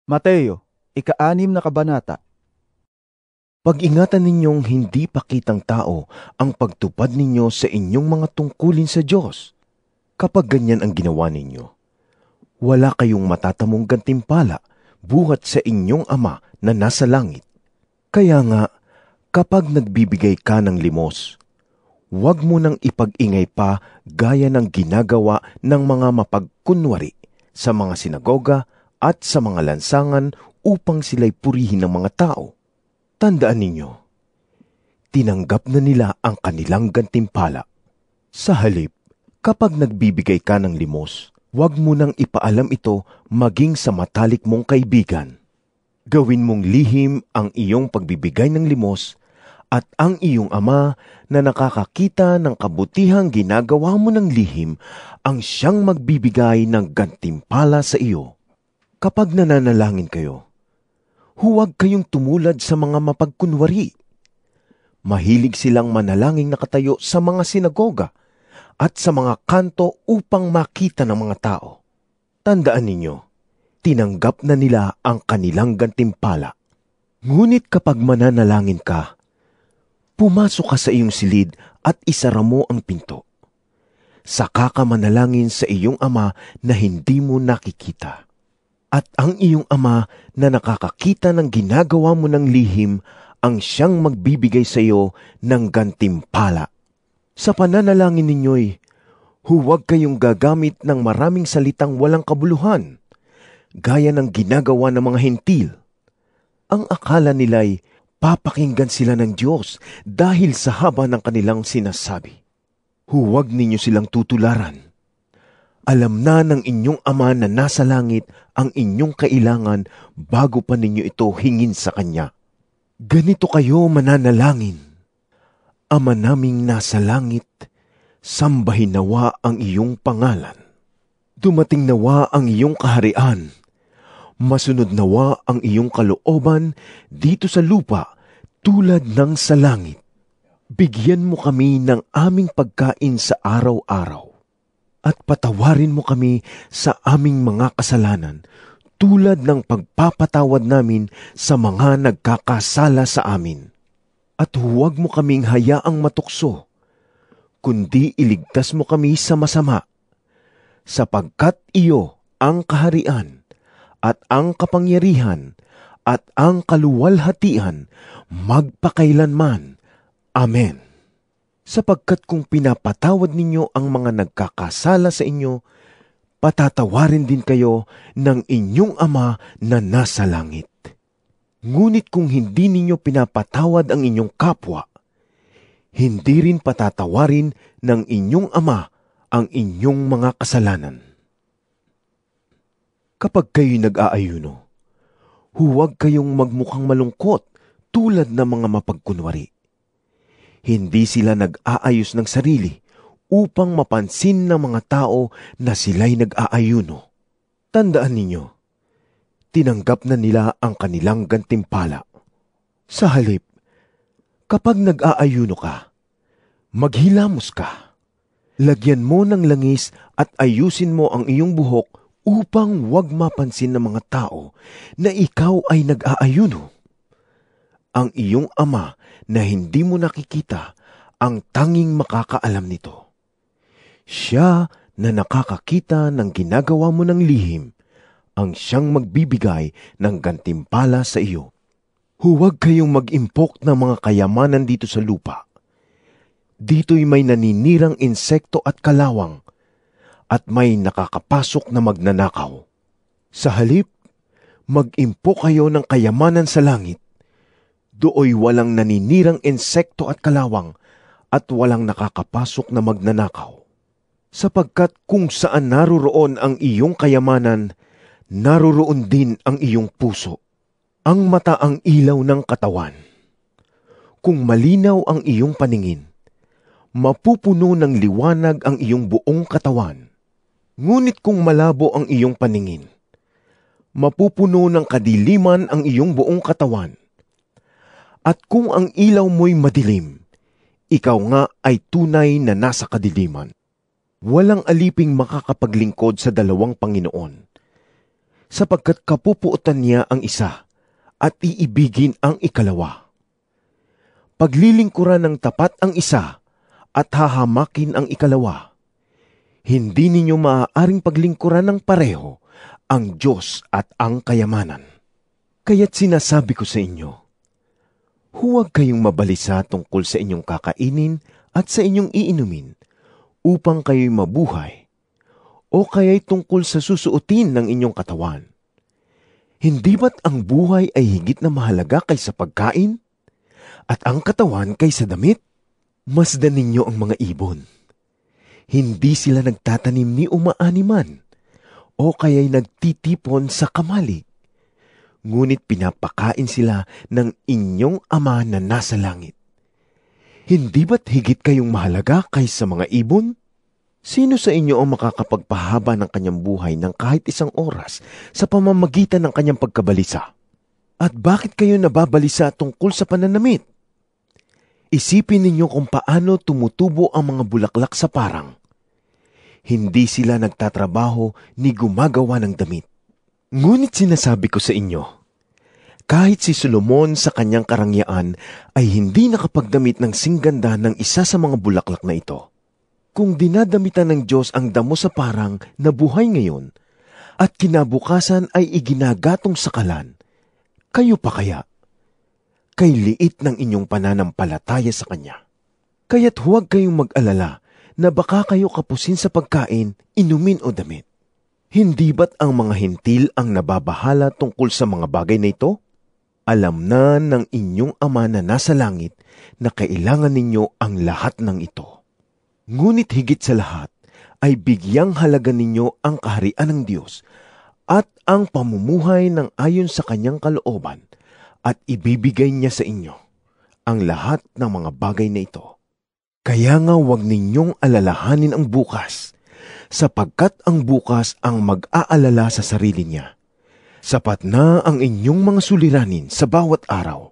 Mateo, ika-6 na kabanata. Pag-ingatan ninyong hindi pakitang tao ang pagtupad ninyo sa inyong mga tungkulin sa Diyos. Kapag ganyan ang ginawa ninyo, wala kayong matatamong gantimpala buhat sa inyong Ama na nasa langit. Kaya nga, kapag nagbibigay ka ng limos, huwag mo nang ipag-ingay pa gaya ng ginagawa ng mga mapagkunwari sa mga sinagoga at sa mga lansangan upang sila'y purihin ng mga tao. Tandaan ninyo, tinanggap na nila ang kanilang gantimpala. Sa halip, kapag nagbibigay ka ng limos, huwag mo nang ipaalam ito maging sa matalik mong kaibigan. Gawin mong lihim ang iyong pagbibigay ng limos at ang iyong Ama na nakakakita ng kabutihang ginagawa mo ng lihim ang siyang magbibigay ng gantimpala sa iyo. Kapag nananalangin kayo, huwag kayong tumulad sa mga mapagkunwari. Mahilig silang manalangin nakatayo sa mga sinagoga at sa mga kanto upang makita ng mga tao. Tandaan ninyo, tinanggap na nila ang kanilang gantimpala. Ngunit kapag mananalangin ka, pumasok ka sa iyong silid at isara mo ang pinto. Saka ka manalangin sa iyong Ama na hindi mo nakikita. At ang iyong Ama na nakakakita ng ginagawa mo ng lihim ang siyang magbibigay sa iyo ng gantimpala. Sa pananalangin ninyo'y, huwag kayong gagamit ng maraming salitang walang kabuluhan, gaya ng ginagawa ng mga hentil. Ang akala nila'y papakinggan sila ng Diyos dahil sa haba ng kanilang sinasabi. Huwag ninyo silang tutularan. Alam na ng inyong Ama na nasa langit ang inyong kailangan bago pa ninyo ito hingin sa Kanya. Ganito kayo mananalangin. Ama naming nasa langit, sambahin nawa ang iyong pangalan. Dumating nawa ang iyong kaharian. Masunod nawa ang iyong kalooban dito sa lupa tulad ng sa langit. Bigyan mo kami ng aming pagkain sa araw-araw. At patawarin mo kami sa aming mga kasalanan, tulad ng pagpapatawad namin sa mga nagkakasala sa amin. At huwag mo kaming hayaang matukso, kundi iligtas mo kami sa masama, sapagkat iyo ang kaharian, at ang kapangyarihan, at ang kaluwalhatian, magpakailanman. Amen. Sapagkat kung pinapatawad ninyo ang mga nagkakasala sa inyo, patatawarin din kayo ng inyong Ama na nasa langit. Ngunit kung hindi ninyo pinapatawad ang inyong kapwa, hindi rin patatawarin ng inyong Ama ang inyong mga kasalanan. Kapag kayo'y nag-aayuno, huwag kayong magmukhang malungkot tulad ng mga mapagkunwari. Hindi sila nag-aayos ng sarili upang mapansin ng mga tao na sila'y nag-aayuno. Tandaan ninyo, tinanggap na nila ang kanilang gantimpala. Sa halip, kapag nag-aayuno ka, maghilamos ka. Lagyan mo ng langis at ayusin mo ang iyong buhok upang huwag mapansin ng mga tao na ikaw ay nag-aayuno. Ang iyong Ama na hindi mo nakikita ang tanging makakaalam nito. Siya na nakakakita ng ginagawa mo ng lihim, ang siyang magbibigay ng gantimpala sa iyo. Huwag kayong mag-impok ng mga kayamanan dito sa lupa. Dito'y may naninirang insekto at kalawang, at may nakakapasok na magnanakaw. Sa halip, mag-impok kayo ng kayamanan sa langit. Dooy walang naninirang insekto at kalawang, at walang nakakapasok na magnanakaw. Sapagkat kung saan naroroon ang iyong kayamanan, naroroon din ang iyong puso. Ang mata ang ilaw ng katawan. Kung malinaw ang iyong paningin, mapupuno ng liwanag ang iyong buong katawan. Ngunit kung malabo ang iyong paningin, mapupuno ng kadiliman ang iyong buong katawan. At kung ang ilaw mo'y madilim, ikaw nga ay tunay na nasa kadiliman. Walang aliping makakapaglingkod sa dalawang Panginoon. sapagkat kapupuotan niya ang isa at iibigin ang ikalawa. Paglilingkuran ng tapat ang isa at hahamakin ang ikalawa. Hindi ninyo maaaring paglingkuran ng pareho ang Diyos at ang kayamanan. Kaya't sinasabi ko sa inyo, huwag kayong mabalisa tungkol sa inyong kakainin at sa inyong iinumin upang kayo'y mabuhay, o kaya'y tungkol sa susuotin ng inyong katawan. Hindi ba't ang buhay ay higit na mahalaga kaysa pagkain? At ang katawan kaysa damit? Masdan ninyo ang mga ibon. Hindi sila nagtatanim ni umaaniman, o kaya'y nagtitipon sa kamalig. Ngunit pinapakain sila ng inyong Ama na nasa langit. Hindi ba't higit kayong mahalaga kaysa mga ibon? Sino sa inyo ang makakapagpahaba ng kanyang buhay ng kahit isang oras sa pamamagitan ng kanyang pagkabalisa? At bakit kayo nababalisa tungkol sa pananamit? Isipin ninyo kung paano tumutubo ang mga bulaklak sa parang. Hindi sila nagtatrabaho ni gumagawa ng damit. Ngunit sinasabi ko sa inyo, kahit si Solomon sa kanyang karangyaan ay hindi nakapagdamit ng singganda ng isa sa mga bulaklak na ito. Kung dinadamitan ng Diyos ang damo sa parang na buhay ngayon at kinabukasan ay iginagatong sa kalan, kayo pa kaya? Kay liit ng inyong pananampalataya sa Kanya. Kaya't huwag kayong mag-alala na baka kayo kapusin sa pagkain, inumin o damit. Hindi ba't ang mga hintil ang nababahala tungkol sa mga bagay na ito? Alam na ng inyong Ama na nasa langit na kailangan ninyo ang lahat ng ito. Ngunit higit sa lahat ay bigyang halaga ninyo ang kaharian ng Diyos at ang pamumuhay ng ayon sa Kanyang kalooban, at ibibigay niya sa inyo ang lahat ng mga bagay na ito. Kaya nga huwag ninyong alalahanin ang bukas, sapagkat ang bukas ang mag-aalala sa sarili niya. Sapat na ang inyong mga suliranin sa bawat araw.